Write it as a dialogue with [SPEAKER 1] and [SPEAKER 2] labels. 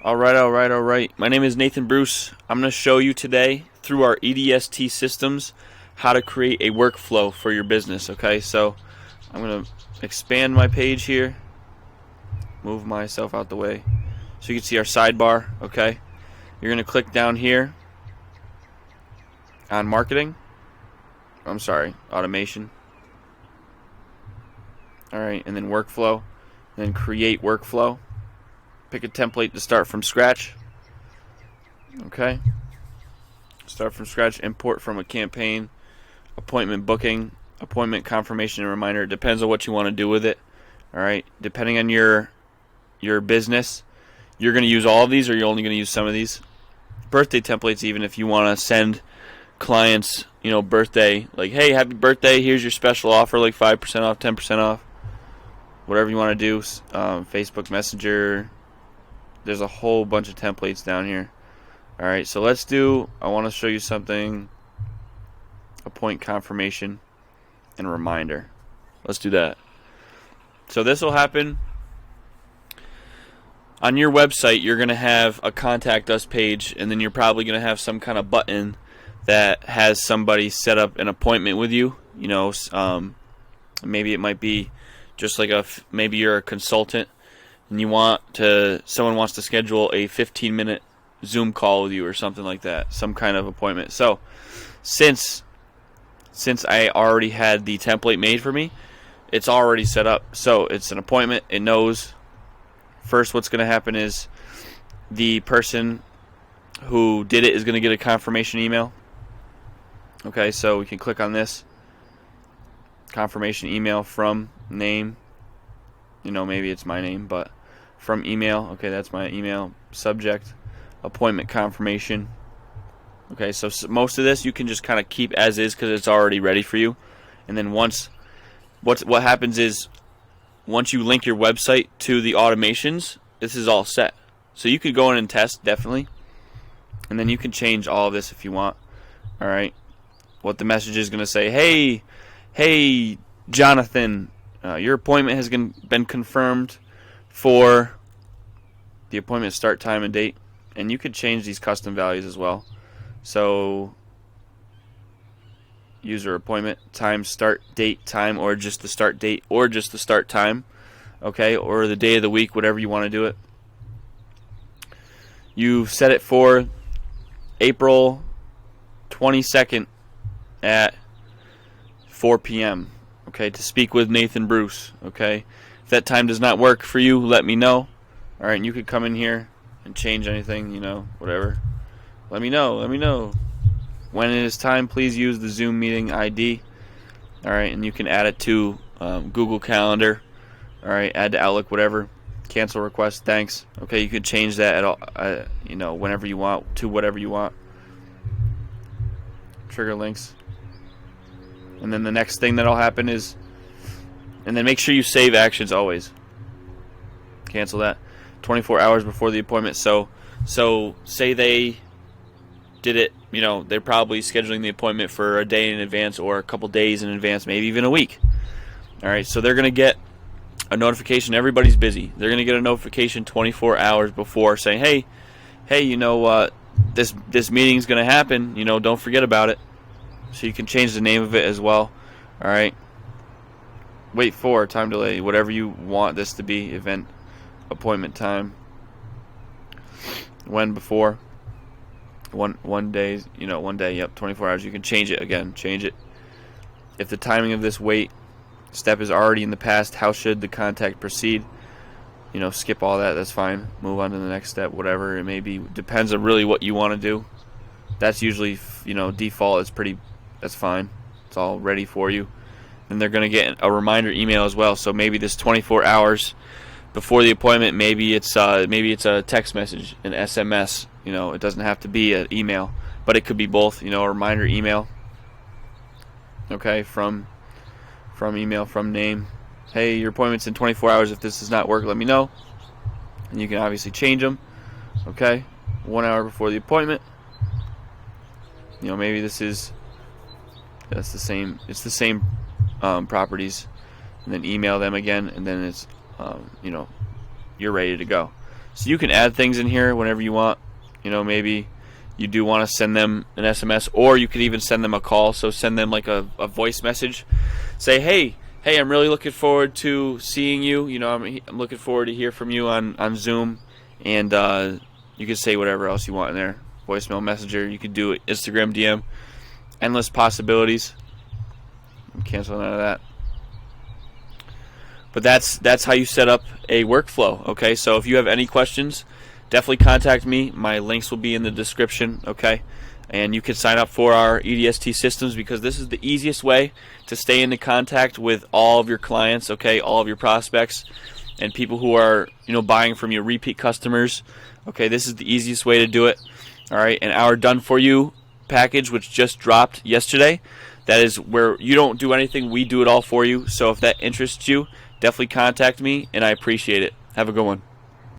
[SPEAKER 1] All right. My name is Nathan Bruce. I'm going to show you today through our EDST systems how to create a workflow for your business. Okay, so I'm going to expand my page here, move myself out the way so you can see our sidebar. Okay, you're going to click down here on automation. All right, and then workflow, then create workflow. Pick a template to start from scratch. Okay. Start from scratch, import from a campaign, appointment booking, appointment confirmation and reminder. It depends on what you want to do with it. All right. Depending on your business, you're going to use all of these or you're only going to use some of these. Birthday templates, even if you want to send clients, birthday, like, hey, happy birthday, here's your special offer, like 5% off, 10% off, whatever you want to do. Facebook Messenger. There's a whole bunch of templates down here. Alright, so I want to show you something. Appoint confirmation and reminder. Let's do that. So this will happen. On your website, you're going to have a contact us page, and then you're probably going to have some kind of button that has somebody set up an appointment with you. Maybe it might be just like maybe you're a consultant and someone wants to schedule a 15-minute Zoom call with you or something like that, some kind of appointment. So since I already had the template made for me, it's already set up. So it's an appointment. It knows first what's going to happen is the person who did it is going to get a confirmation email. Okay, so we can click on this confirmation email from name. Maybe it's my name, but from email. Okay, that's my email. Subject, appointment confirmation. Okay, so most of this you can just kind of keep as is because it's already ready for you. And then what happens is once you link your website to the automations, this is all set. So you could go in and test, definitely. And then you can change all of this if you want. All right. What the message is going to say, hey, Jonathan, your appointment has been confirmed for the appointment start time and date. And you could change these custom values as well. So user appointment time, start date, time, or just the start date, or just the start time. Okay, or the day of the week, whatever you want to do it. You set it for April 22nd at 4 p.m. Okay, to speak with Nathan Bruce. Okay, if that time does not work for you, let me know. All right, and you could come in here and change anything, whatever. Let me know. When it is time, please use the Zoom meeting ID. All right, and you can add it to Google Calendar. All right, add to Outlook, whatever. Cancel request, thanks. Okay, you could change that at all, whenever you want to whatever you want. Trigger links. And then the next thing that'll happen is, and then make sure you save actions always. Cancel that 24 hours before the appointment. So say they did it, they're probably scheduling the appointment for a day in advance or a couple days in advance, maybe even a week. All right, so they're going to get a notification. Everybody's busy. They're going to get a notification 24 hours before saying, hey, this meeting's going to happen. Don't forget about it. So you can change the name of it as well. All right. Wait for time delay, whatever you want this to be. Event, appointment time. When before. One day. Yep. 24 hours. You can change it again. Change it. If the timing of this wait step is already in the past, how should the contact proceed? Skip all that. That's fine. Move on to the next step. Whatever it may be. Depends on really what you want to do. That's usually default. That's fine. It's all ready for you. And they're going to get a reminder email as well. So maybe this 24 hours before the appointment, maybe it's a text message, an SMS. It doesn't have to be an email, but it could be both. A reminder email. Okay, from email, from name. Hey, your appointment's in 24 hours. If this does not work, let me know. And you can obviously change them. Okay, 1 hour before the appointment. Maybe that's the same. It's the same properties, and then email them again, and then it's you're ready to go. So you can add things in here whenever you want. Maybe you do want to send them an SMS, or you could even send them a call. So send them like a voice message. Say, hey, I'm really looking forward to seeing you. I'm looking forward to hear from you on Zoom. And you can say whatever else you want in there. Voicemail, messenger. You could do it, Instagram DM. Endless possibilities. I'm canceling out of that. But that's how you set up a workflow. Okay, so if you have any questions, definitely contact me. My links will be in the description. Okay, and you can sign up for our EDST systems, because this is the easiest way to stay into contact with all of your clients. Okay, all of your prospects and people who are buying from you, repeat customers. Okay, this is the easiest way to do it. All right, and our done for you package, which just dropped yesterday, that is where you don't do anything, we do it all for you. So if that interests you, definitely contact me, and I appreciate it. Have a good one.